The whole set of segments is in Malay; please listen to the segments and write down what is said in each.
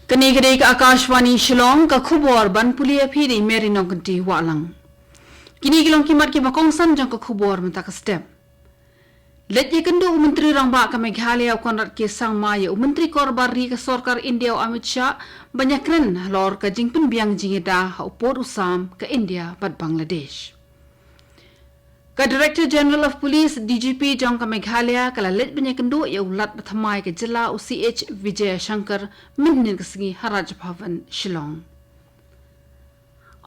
Kini ke AKASHVANI SHILLONG ka khubor ban pulia phiri meri nongkanti walang. Kini kilong kimat ki bakongsan jang ka khubor menta ka step. Let ye kendo Menteri Rangba ka Meghalaya konrat ke sang maya Menteri Korbari ka Sarkar India Amit Shah banyak kren lor ka jingpin biang jingeda ha upor usam ka India bat Bangladesh. Ka Director General of Police DGP jang ka Meghalaya kala let banyak kendo ya ulat bathamai ka jila UCH Vijay Shankar minnin kasingi Haraj Bhavan Shillong.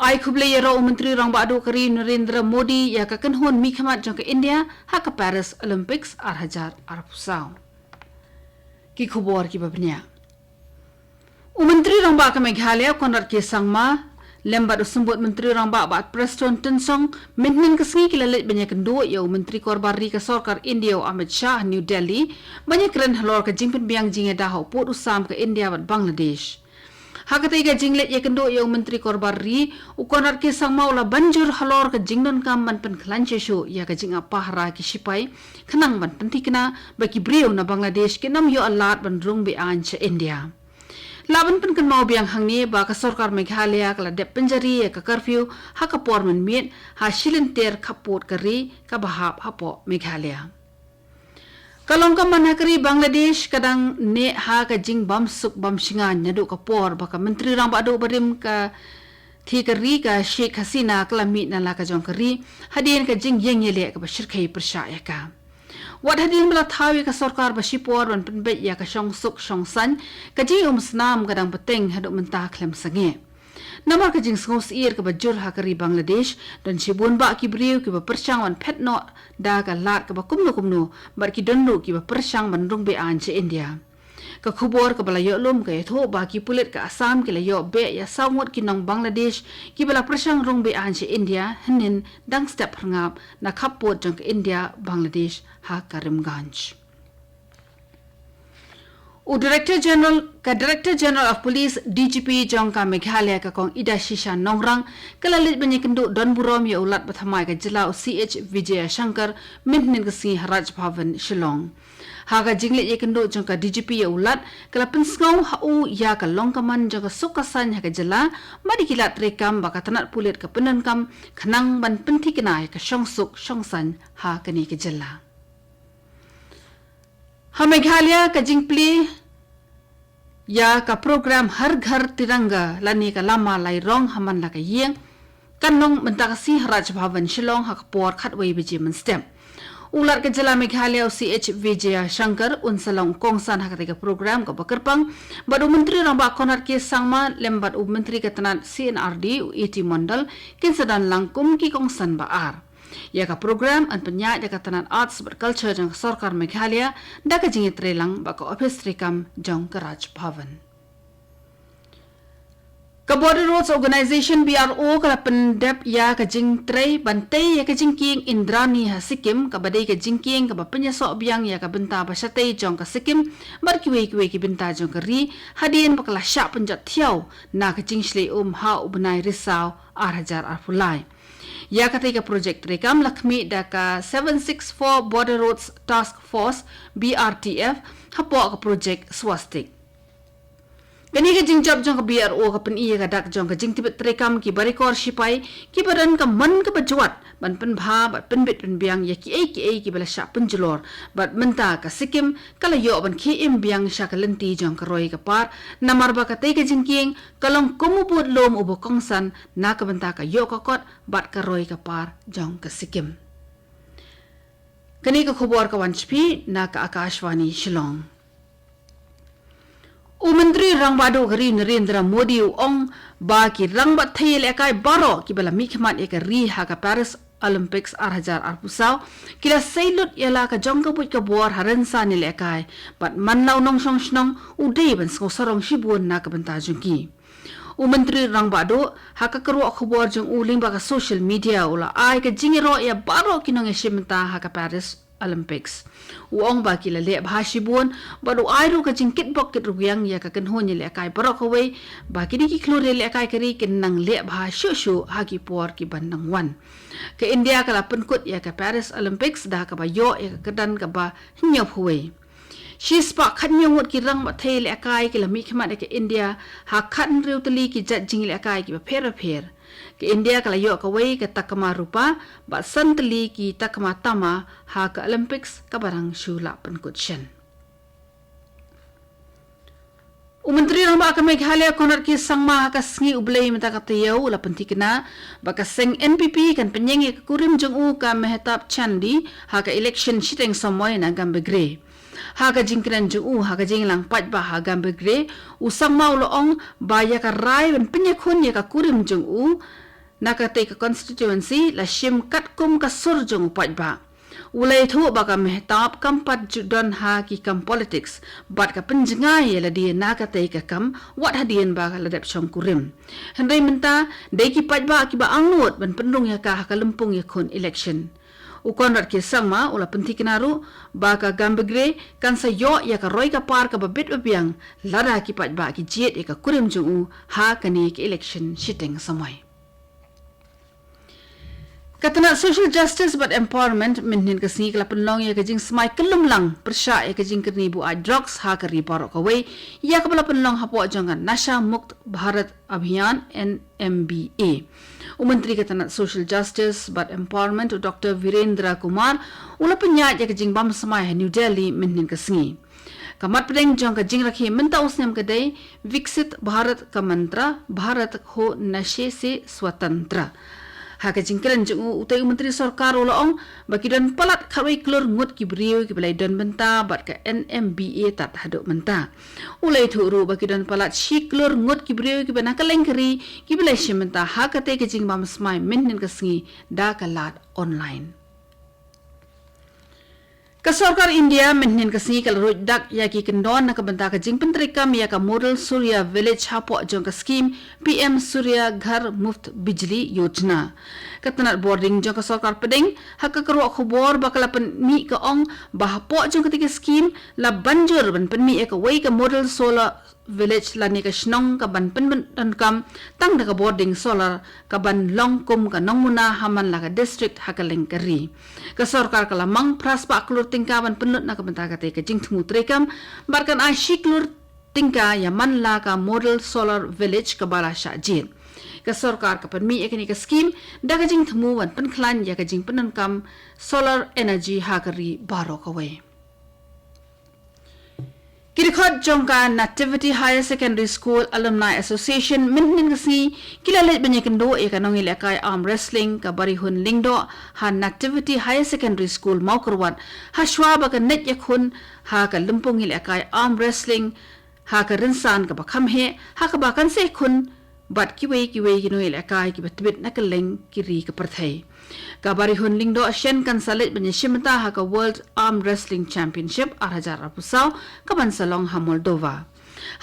Ai khuble yero Menteri Rangba ado kari Narendra Modi ya ka kanhon mikhamat jang ka India ha ka Paris Olympics 2024. Ki khubor ki babnya. Menteri Rangba ka Meghalaya konrat ke sangma lembat usembut Menteri Rangba bat Preston Tensong minnin kasingi kilalit banyak kendo ya Menteri Korbari ka Sarkar India Amit Shah New Delhi banyak keren halor ka jingpin biang jingeda ha pot usam ka India bat Bangladesh. Hakatai ka jinglet ya kendo ya Menteri Korbari ukonar ke sang maula banjur halor ka jingdon kam ban pen klanche sho ya ka jinga pahra ki sipai khanang ban pentikna baki brio na Bangladesh ke nam yo alat ban rung be anche India. Laban pen kan mau biang hangni ba ka Sarkar Meghalaya kala dep penjari ya ka curfew ha ka pormen miet ha shilinter kapot kari ka bahap hapo Meghalaya. Kalong ka manakari Bangladesh kadang ne ha ka jing bam suk bam singan nyadu ka por ba ka Menteri Rangba ado barim ka thikari ka Sheikh Hasina kala mit na la ka jong kari hadin ka jing yeng yele ka bashirkai persya ka. Wat hadin bala thawi ka Sarkar ba sipor ban penbet ya ka shong suk shong san ka ji snam kadang peteng hadu mentah klem sange. Namar ka jing ngos ir ka bajur ha kari Bangladesh dan sibun ba ki briu ki ba persyang wan petno da ka lat ka ba kumno bar ki dondu ki ba persyang ban rung be an che India. Ka khubor ka bala yo lum ka etho ba ki pulit ka Assam ki la yo be ya samut ki nong Bangladesh ki bala persyang rung be an che India hanin dang step hangap na khapot jang ka India Bangladesh ha Karimganj. Director General of Police DGP jong ka Meghalaya ka kong Ida Shisha Nongrang kalalit banyakendo Don Burom ya ulat bathamai ka jila CH Vijay Shankar minnin kasi Haraj Bhavan Shillong. Haga jinglit ya kendo jong ka DGP ya ulat kala pensngau hau ya ka longkaman jong ka sukasan ya ka jila madi kilat rekam baka tanat pulit ka penankam khanang ban pentikina ya ka syongsuk syongsan ha kani ka jila. Ha Meghalaya ka jingpli ya ka program Har Ghar Tiranga lani ka lama lai rong haman la ka yeng kanong mentakasi Haraj Bhavan Shillong ha ka por khatway beji men step. Ular ka jala Meghalaya CH Vijay Shankar unsalong kongsan ha ka program ka bakerpang badu Menteri Rangba konar ke sangma lembat Menteri ka tanat CNRD ET Mandal kinsadan langkum ki kongsan baar. Ya ka program an penyak ya ka tanan arts but culture jang Sarkar Meghalaya da ka jingit relang ba ka office rekam jang Karaj Bhavan. Ka Border Roads Organization BRO kala pendep ya ka jing tre bantai ya ka jing king Indrani ha Sikkim ka badai ka jing king ka ba penyasok biang ya ka benta ba syatei jang ka Sikkim bar kiwe ki benta jang ka ri hadin ba kala syak penjat thiau na ka jing shlei ha ubnai risau arhajar arfulai. Ya katika projek rekam lakmi da ka 764 Border Roads Task Force BRTF hapo ka projek swastik. Gani ka jing job jong ka BRO ka pen iya ka dak jong ka jing tibet rekam ki barikor sipai ki badan ka man ka bajwat ban pen bha bat pen bit pen biang ya ki ki bala sya penjlor bat menta ka Sikkim kala yo ban ki im biang sya ka lenti jong ka roi ka par namar ba ka tai ka jing king kalong kumubut lom ubo kongsan na ka benta ka yo ka kot bat ka roi ka par jong ka Sikkim. Kani ka khubor ka wanchpi na ka AKASHVANI Shillong. Menteri Rangba ado kari Narendra Modi ong ba ki rangba thayel ekai baro ki bala mikmat eka ri ha ka Paris Olympics 2024 kila sailut yala ka jongka put ka bor haransa ni lekai bat manlaw nong song snong udai ban sarong shibun na ka benta jungki. Menteri Rangba ado ha ka karu khubor jong uling ba ka social media ula ai ka jingiro ya baro kinong esimenta ha ka Paris Olympics. Uong ba kila le bhashibun badu airu ka jingkit bok kit ruyang ya ka kanhon le kai barok away ba kini ki klore le kai kari kinang le bhashu ha ki por ki bandang wan. Ke India kala penkut ya ka Paris Olympics da ka ba yo ya ka kedan ka ba nyop huwe. Shispa khat nyongot ki rang ma thei le akai ki lami khmat ke India ha khat riu tali ki jat jing le akai ki pher ke India kala yo ka wei ke takama rupa ba santali ki takama tama ha ka Olympics ka barang shula pen kutshen. Umentri ramba ka Meghalaya konar ki sangma ka sngi ublei mata ka tayau la pentikna ba ka seng NPP kan penyengi ka kurim jong u ka mehtap chandi ha ka election shiteng samoy na gambe gre ha ka jingkran jong u ha ka jinglang pat ba ha gambe gre u sangma uloong ba ya ka rai ben penyekhun ya ka kurim jong u na ka te ka constituency la shim kat kum ka sur jong pat ba ulai thu ba ka mehtap kampat judon ha ki kam politics bat ka penjengai la dia na ka te ka kam wat hadien ba ka ladap shom kurim hendai menta de ki pat ba ki ba angut ban pendung ya ka lempung ya khon election ukon rat ki sangma ula penti kinaru ba ka gambegre kan sa yo ya ka roi ka par ka babit babiang lada ki pat ba ki jet ya ka kurim jung ha kani ki election shiteng samai. Katana social justice but empowerment minhin ka sing la penlong ya ka jing smai kelum lang persya ya ka jing kerni bu a drugs ha ka ri parok ka wei ya ka bala penlong hapo jangan nasha mukt bharat abhiyan NMBA. Menteri Katana social justice but empowerment Dr. Virendra Kumar ula penyat ya ka jing bam smai New Delhi minhin ka singi. Kamat pedeng jong ka jing rakhi minta usnem ka dei viksit bharat ka mantra bharat ho nashe se swatantra. Haka jingkelan jeng utai menteri sarkar ulang bagi dan palat kawai kelur ngut ki beriu ki belai dan benta bat ke NMBA tat haduk menta ulai thuru bagi dan palat shi kelur ngut ki beriu ki bana kaleng keri ki belai shi menta haka te ke jing mam smai minnin ka singi da kalat online. Ka sarkar India minhin ka singi kal roj dak ya ki kendon na ka benta ka jing pentrikam ya ka model Surya village hapo jong ka scheme PM Surya Ghar Muft Bijli Yojana. Katanat boarding jong ka sarkar pedeng haka karwa khobor bakala pen mi ka ong bahapo jong ketika scheme la banjur ban pen mi ka wei ka model solar village la ni ka shnong ka ban pen dan kam tang da ka boarding solar ka ban long kum ka nongmuna haman la ka district haka lengkari. Ka sarkar kala mang praspa klur tingkaban penut na kabenta kate ka jing thmu trekam barkan a shiklur tingka ya manla ka model solar village ka bala shajin ka sarkar ka permi ekani ka scheme da ka jing thmu wan penklan ya ka jing penankam solar energy hakari baro ka we Kirikot jongka Nativity Higher Secondary School Alumni Association minnin kasi kilalit banyak kendo e kanong ilakay arm wrestling ka barihun lingdo ha Nativity Higher Secondary School maukerwat ha shwaba ka net yakhun ha ka lumpung ilakay arm wrestling ha ka rinsan ka bakhamhe ha ka bakan se khun bat kiwei kino ilakay ki batbit nakaleng kiri ka parthai ka barihun lingdo ashen kan salit banyak shimta ha ka World Arm Wrestling Championship 2020 ka bansalong ha Moldova.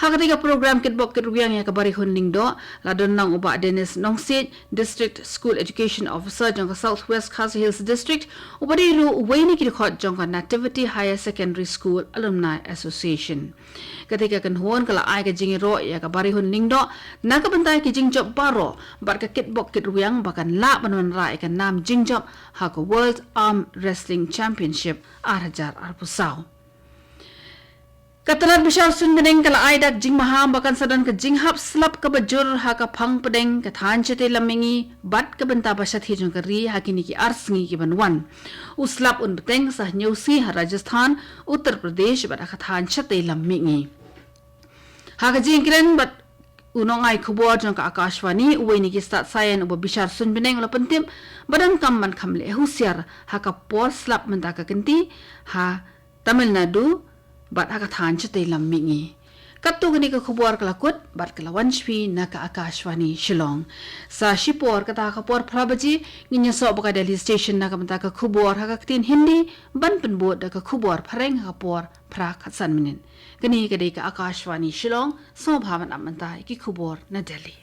Ha ketika program kitbok kitrugiang ya ka barihun lingdo ladon nang uba Dennis Nongsit District School Education Officer jong ka Southwest Khasi Hills District ubadi ru uwaini kirikot jong ka Nativity Higher Secondary School Alumni Association. Ketika kan huon kala ai ka jingiro ya ka barihun lingdo na ka bantay ki jingjob baro bar ka kitbok kitrugiang bakan la banwan ra ka nam jingjob ha ka World Arm Wrestling Championship 2020. Katalan bishar sunbeneng kala aidak jing maham bakan sadan ke jing hap slap ka bajur ha ka phang pedeng ka than chete lamingi bat ka benta basat hi jong kari hakini ki arsngi ki banwan uslap un beteng sah nyusi ha Rajasthan Uttar Pradesh bat ka than chete lamingi ha ka jing kren bat unong ai khobor jong ka AKASHVANI uweni ki stat sayan uba bishar sunbeneng la pentim badan kamman khamle husiar ha ka por slap menta ka kenti ha Tamil Nadu bat haka than chate lammingi kattu gani ka khobor kalakut bat kalawan shpi na ka AKASHVANI Shillong sa shipor kata ka por phrabaji nginya so baka Delhi station na ka mata ka khobor haka tin Hindi ban penbot da ka khobor phareng ha por phra khatsan minin gani ka dei ka AKASHVANI Shillong so bhavan amanta ki khobor na Delhi